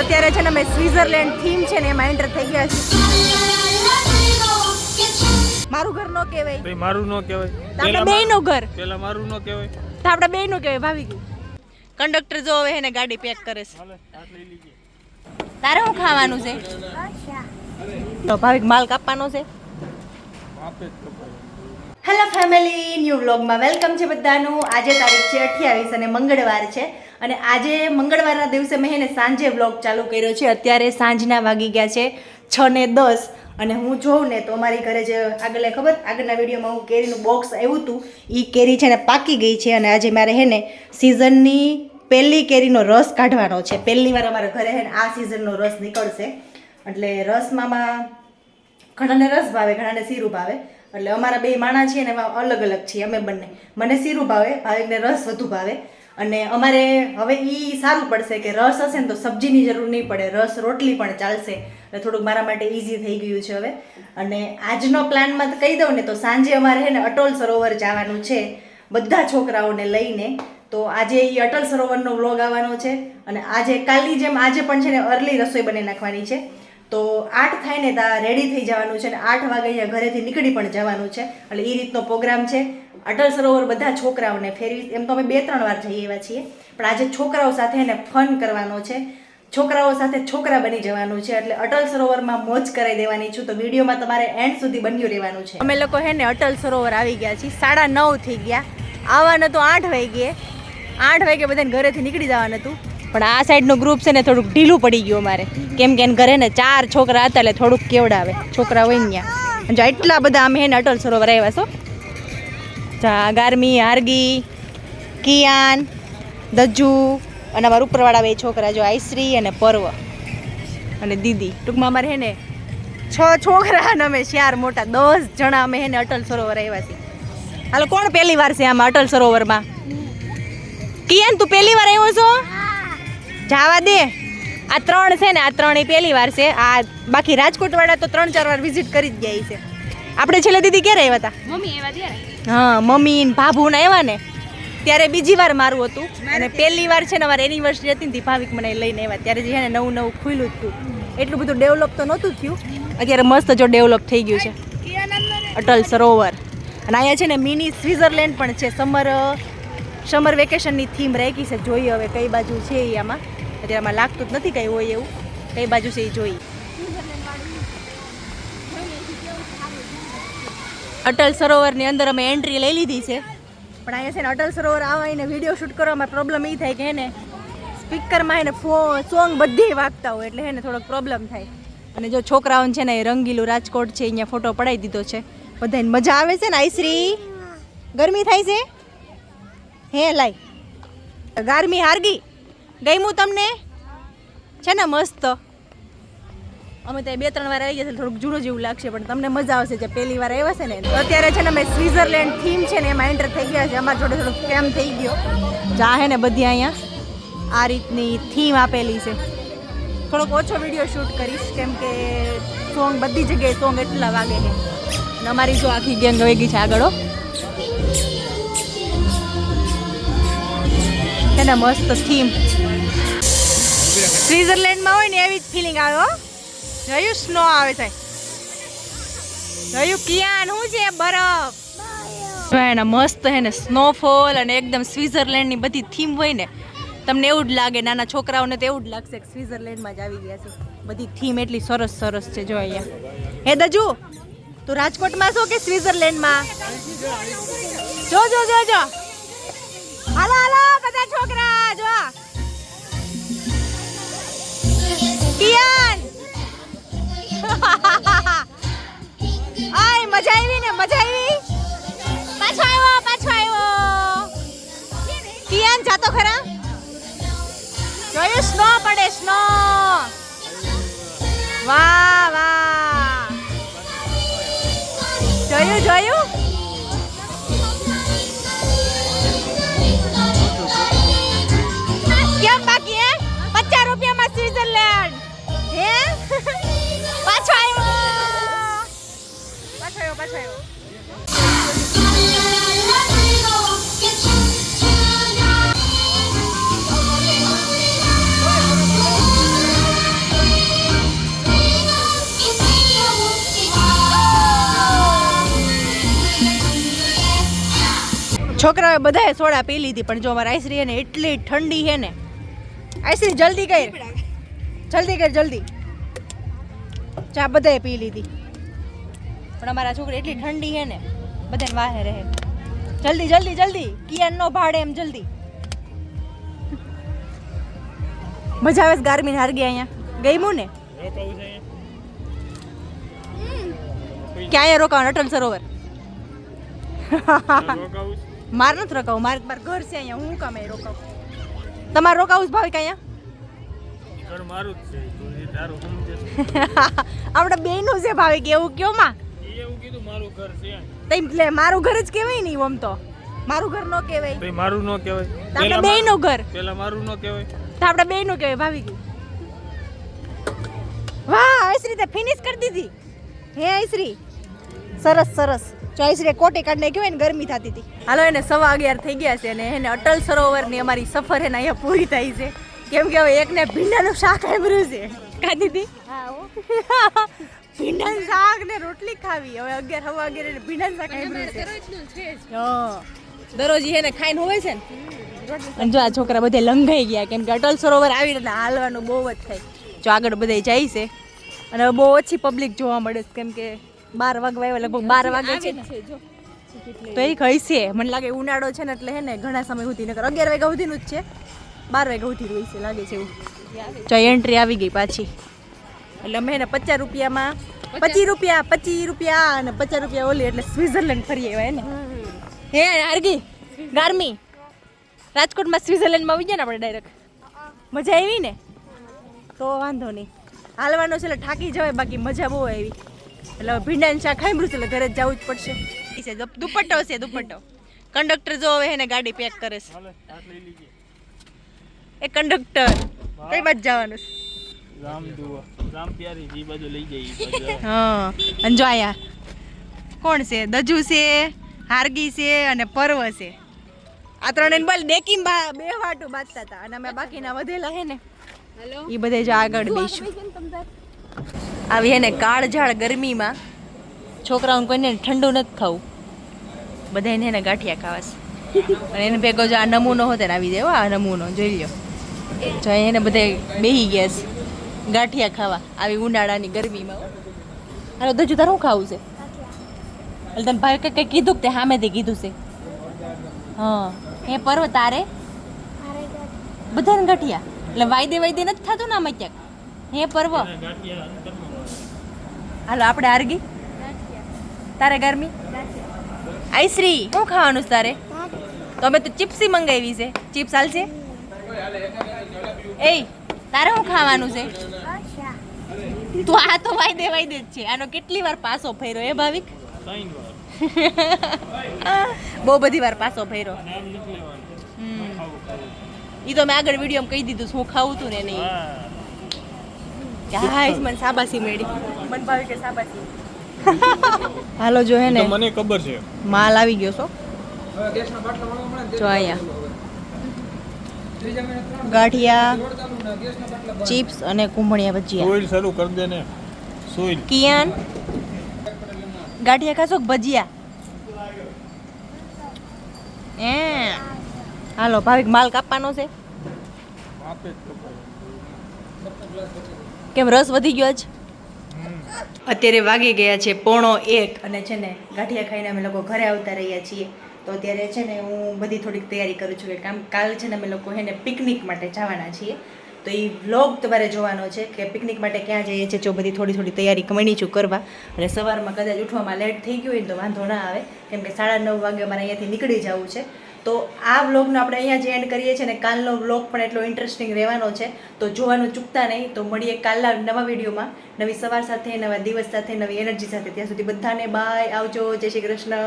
અત્યારે છે ને અમે સ્વિટ્ઝરલેન્ડ થીમ છે ને એમાં એન્ટર થઈ ગયા છીએ. મારું ઘર નો કહેવાય ભાઈ, મારું નો કહેવાય. આપણે બેયનું ઘર. પેલા મારું નો કહેવાય તો આપણે બેયનું કહેવાય. ભાવી ગયું કંડક્ટર જો હવે એને ગાડી પેક કરે છે. તારે શું ખાવાનું છે? તો ભાવિક માલ કાપવાનો છે. હેલો ફેમિલી, ન્યૂ વ્લોગમાં વેલકમ છે બધાનું. આજે તારીખ છે 28 અને મંગળવાર છે. અને આજે મંગળવારના દિવસે મેં એને સાંજે વ્લોગ ચાલુ કર્યો છે. અત્યારે સાંજના વાગી ગયા છે 6:10 અને હું જોઉં ને તો અમારી ઘરે જે આગળના વિડીયોમાં હું કેરીનું બોક્સ આવ્યું હતું એ કેરી છે ને પાકી ગઈ છે. અને આજે મારે હે ને સિઝનની પહેલી કેરીનો રસ કાઢવાનો છે. પહેલી વાર અમારા ઘરે હે ને આ સિઝનનો રસ નીકળશે. એટલે રસમાં ઘણાને રસ ભાવે, ઘણાને શીરું ભાવે. એટલે અમારા બે માણા છીએ ને એમાં અલગ અલગ છીએ અમે બંને. મને શીરું ભાવે, ભાવિકને રસ વધુ ભાવે. અને અમારે હવે એ સારું પડશે કે રસ હશે ને તો સબ્જીની જરૂર નહીં પડે, રસ રોટલી પણ ચાલશે. એટલે થોડુંક મારા માટે ઇઝી થઈ ગયું છે હવે. અને આજનો પ્લાનમાં કહી દઉં ને તો સાંજે અમારે હે ને અટલ સરોવર જવાનું છે બધા છોકરાઓને લઈને. તો આજે એ અટલ સરોવરનો વ્લોગ આવવાનો છે. અને આજે કાલની જેમ આજે પણ છે ને અર્લી રસોઈ બની નાખવાની છે. તો 8 થાય ને ત્યાં રેડી થઈ જવાનું છે. અને 8 વાગે અહીંયા ઘરેથી નીકળી પણ જવાનું છે. એટલે એ રીતનો પ્રોગ્રામ છે. અટલ સરોવર બધા છોકરાઓને ફેરવી, એમ તો અમે 2-3 વાર જઈ આવ્યા છીએ, પણ આજે છોકરાઓ સાથે એને ફન કરવાનો છે. છોકરાઓ સાથે છોકરા બની જવાનું છે. એટલે અટલ સરોવરમાં મોજ કરાવી દેવાની છું. તો વિડીયોમાં તમારે એન્ડ સુધી બન્યું રહેવાનું છે. અમે લોકો હે ને અટલ સરોવર આવી ગયા છીએ. 9:30 થઈ ગયા. આવવાનું તો 8 વાગે. 8 વાગે બધાને ઘરેથી નીકળી જવાનું હતું. પણ આ સાઈડનું ગ્રુપ છે ને થોડુંક ઢીલું પડી ગયું અમારે, કેમ કે એને ઘરે ને 4 છોકરા હતા એટલે થોડુંક કેવડાવે છોકરા હોય ત્યાં. જો એટલા બધા અમે હે ને અટલ સરોવર આવ્યા છો. જા ગાર્મી, હાર્ગી, કિયાન, દજ્જુ અને અમારા ઉપરવાળા બે છોકરા જો આઈશ્રી અને પર્વ અને દીદી. ટૂંકમાં અમારે હે ને 6 છોકરા અને અમે 4 મોટા 10 જણા અમે હે ને અટલ સરોવર આવ્યા છીએ. હાલો, કોણ પહેલી વાર છે આમાં અટલ સરોવરમાં? કિયાન, તું પહેલી વાર આવ્યો છો? જાવા દે. આ 3 છે ને, આ 3 એ પહેલી વાર છે. આ બાકી રાજકોટ વાળા તો 3-4 વાર વિઝિટ કરી જ ગયા છે. આપણે છેલ્લે દીદી ક્યારે આવ્યા હતા? મમ્મી આવ્યા ત્યારે. હા, મમ્મી ને ભાભુ ને આવ્યા ને ત્યારે બીજી વાર મારું હતું. અને પહેલી વાર છે ને અમારી એનિવર્સરી હતી ને ભાવિક મને લઈને આવ્યા ત્યારે જે ને નવું ખુલ્યું હતું. એટલું બધું ડેવલપ તો નહોતું થયું. અત્યારે મસ્ત જો ડેવલપ થઈ ગયું છે અટલ સરોવર. અને અહીંયા છે ને મિની સ્વિટ્ઝરલેન્ડ પણ છે. સમર વેકેશનની થીમ રાખી છે. જોઈએ હવે કઈ બાજુ છે એ. આમાં અત્યારે આમાં લાગતું જ નથી કંઈ હોય એવું. કઈ બાજુ છે એ જોઈએ. અટલ સરોવરની અંદર અમે એન્ટ્રી લઈ લીધી છે. પણ અહીંયા છે ને અટલ સરોવર આવીને વિડીયો શૂટ કરવામાં પ્રોબ્લેમ એ થાય કે હે ને સ્પીકરમાં એને સોંગ બધી વાગતા હોય એટલે હે ને થોડોક પ્રોબ્લેમ થાય. અને જો છોકરાઓને છે ને એ રંગીલું રાજકોટ છે અહીંયા ફોટો પડાવી દીધો છે. બધાને મજા આવે છે ને? આઈશ્રી, ગરમી થાય છે હે? લાઈ ગાર્મી, હાર્ગી, ગમ્યું તમને? છે ને મસ્ત? અમે ત્યાં 2-3 વાર આવી ગયા છે, થોડુંક જૂનું જેવું લાગશે પણ તમને મજા આવશે જે પહેલી વાર આવ્યા છે ને. અત્યારે છે ને અમે સ્વિટ્ઝરલેન્ડ થીમ છે ને એમાં એન્ટર થઈ ગયા છે. અમારા જોડે થોડુંક કેમ થઈ ગયો. જા હે ને બધી અહીંયા આ રીતની થીમ આપેલી છે. થોડોક ઓછો વિડીયો શૂટ કરીશ કેમ કે સોંગ બધી જગ્યાએ સોંગ એટલા વાગે છે. અને અમારી જો આખી ગેંગ વહી છે આગળ. એને મસ્ત થીમ સ્વિટ્ઝરલેન્ડમાં હોય ને એવી જ ફિલિંગ આવે હો. જોયું સ્નો આવે છે. જોયું કિયાન શું છે? બરફ. એના મસ્ત હે ને સ્નોફોલ અને એકદમ સ્વિટ્ઝરલેન્ડની બધી થીમ હોય ને તમને એવું જ લાગે. નાના છોકરાઓને તો એવું જ લાગશે કે સ્વિટ્ઝરલેન્ડમાં જ આવી ગયા છે. બધી થીમ એટલી સરસ સરસ છે. જો અહીંયા હે દજુ, તું રાજકોટમાં છો કે સ્વિટ્ઝરલેન્ડમાં? જો જો જો જો હાલો હાલો બધા છોકરા જો. કિયાન આય મજા આવી ને? મજા આવી? પાછો આવ્યો. કિયાન જાતો ખરા? જોયું સ્નો પડે? સ્નો. વાહ વાહ. જોયું કેમ બાકી હે? 50 રૂપિયામાં સ્વિટ્ઝરલેન્ડ હે? પાછો આવ્યો. છોકરાઓએ બધાએ સોડા પી લીધી પણ જો અમારા આઈસરી ને એટલી ઠંડી છે ને આઈસરી જલ્દી કર જલ્દી ચા બધાએ પી લીધી પણ અમારા છોકરી એટલી ઠંડી છે ને બધાને વાહે રહે જલ્દી કિયાન નો ભાડે એમ જલ્દી મજા આવે ગાર્મીન હાર ગયા અહીંયા ગઈમું ને ક્યાં રોકાવાનું અટલ સરોવર માર નથી રોકાવું મારે ઘર છે અહીંયા હું કામ રોકાવું તમારે રોકાવું ભાવિક અહીંયા આપણે બેનું છે ભાવિક એવું કયો માં મારું ઘર જ કહેવાય નહીં આમ તો મારું ઘર નો કહેવાય મારું નો કહેવાય આપણે બેયનું ઘર પેલા મારું નો કહેવાય તો આપણે બેયનું કહેવાય ભાવિક વાહ આઈશ્રી તે ફિનિશ કરી દીધી હે આઈશ્રી સરસ જો આઈશ્રી કોટી કાઢને કહેવાય ને ગરમી થતી હતી હાલો એને 11:15 થઈ ગયા છે અને એને અટલ સરોવરની અમારી સફર એને અહીંયા પૂરી થઈ છે કેમ કે હવે એકને ભીંડાનું શાક આવ્યું છે ખાધી હતી ભીંડાનું શાક ને રોટલી ખાવી હવે 11 ભીંડાનું શાક આવ્યું છે દરરોજ એને ખાઈને હોય છે ને અને જો આ છોકરા બધે લંઘાઈ ગયા કેમ કે અટલ સરોવર આવી એટલે હાલવાનું બહુ જ થાય જો આગળ બધે જાય છે અને હવે બહુ ઓછી પબ્લિક જોવા મળે છે કેમ કે 12 વાગવા આવ્યા લગભગ 12 વાગે છે ને તો એ કઈ છે મને લાગે ઉનાળો છે ને એટલે હે ને ઘણા સમય સુધી નકર 11 વાગ્યા સુધીનું જ છે 12 વાગ્યા સુધી હોય છે લાગે છે એવું જો એન્ટ્રી આવી ગઈ પાછી એટલે અમે એને 50 રૂપિયામાં 25 રૂપિયા અને 50 રૂપિયા ઓલી એટલે સ્વિટ્ઝરલેન્ડ ફરી આવ્યા ને હે આરગી ગાર્મી રાજકોટમાં સ્વિટ્ઝરલેન્ડમાં આવી ગયા ને આપણે ડાયરેક્ટ મજા આવી ને તો વાંધો નહીં હાલવાનું છે એટલે થાકી જવાય બાકી મજા બહુ આવી એટલે ભીંડાનું શાક ખાઈ મળ્યું એટલે ઘરે જ જવું જ પડશે દુપટ્ટો છે કંડક્ટર જો હવે એને ગાડી પેક કરે છે એ કંડક્ટર કઈ બાજુ જવાનું છે હા અને જો આયા કોણ છે દજુ છે હાર્ગી છે અને પર્વ છે આ ત્રણે બલ ડેકીમ બે વાટું બાંધતા હતા અને અમે બાકીના વધેલા હે ને એ બધે જ આગળ બેસું આવી હે ને કાળઝાળ ગરમીમાં છોકરાઓને કોઈને ઠંડુ નથી ખાવું બધાને એને ગાંઠિયા ખાવા છે અને એને ભેગો જો આ નમૂનો હોતે ને આવી જાય આ નમૂનો જોઈ લ્યો જો એને બધે બેહી ગયા છે ગાંઠિયા ખાવા આવી ઉનાળાની ગરમીમાં હાલો દજુ તારે શું ખાવું છે એટલે તને ભાઈ કંઈ કીધું કે તે સામેથી કીધું છે હા હે પર્વ તારે બધાને ગાંઠિયા એટલે વાયદે નથી થતું ને આમાં ક્યાંક હે પર્વ હાલો આપણે આરગી તારે ગરમી આઈશ્રી શું ખાવાનું છે તારે તો અમે તો ચિપ્સી મંગાવી છે ચિપ્સ હાલશે એ તારે શું ખાવાનું છે તું આ તો વાયદે જ છે આનો કેટલી વાર પાસો ફેર્યો એ ભાવિક બહુ બધી વાર પાસો ફેર્યો ઈ તો મેં આગળ વિડીયોમાં કહી દીધું હું ખાવું તું ને નહીં હા મને સાબાસી મેળી મન ભાવી કે સાબાસી હાલો જો હે ને મને ખબર છે માલ આવી ગયો છો જો અહીંયા ગાંઠિયા ચિપ્સ અને કુંભણિયા ભજીયા સોઈલ શરૂ કરી દે ને સોઈલ કિયાન ગાંઠિયા ખાશો કે ભજીયા હાલો ભાવિક માલ કાપવાનો છે કેમ રસ વધી ગયો જ અત્યારે વાગી ગયા છે 1:45 અને છે ને ગાંઠિયા ખાઈને અમે લોકો ઘરે આવતા રહ્યા છીએ તો અત્યારે છે ને હું બધી થોડીક તૈયારી કરું છું કે કાલ છે ને અમે લોકો હે ને પિકનિક માટે જવાના છીએ તો એ વ્લોગ તમારે જોવાનો છે કે પિકનિક માટે ક્યાં જઈએ છીએ જો બધી થોડી તૈયારી કમણી છું કરવા અને સવારમાં કદાચ ઉઠવામાં લેટ થઈ ગયું હોય ને તો વાંધો ના આવે કેમ કે 9:30 વાગે અમારે અહીંયાથી નીકળી જવું છે તો આ વ્લોગનો આપણે અહીંયા જ એન્ડ કરીએ છીએ ને કાલનો વ્લોગ પણ એટલો ઇન્ટરેસ્ટિંગ રહેવાનો છે તો જોવાનું ચૂકતા નહીં તો મળીએ કાલના નવા વિડીયોમાં નવી સવાર સાથે નવા દિવસ સાથે નવી એનર્જી સાથે ત્યાં સુધી બધાને બાય આવજો જય શ્રી કૃષ્ણ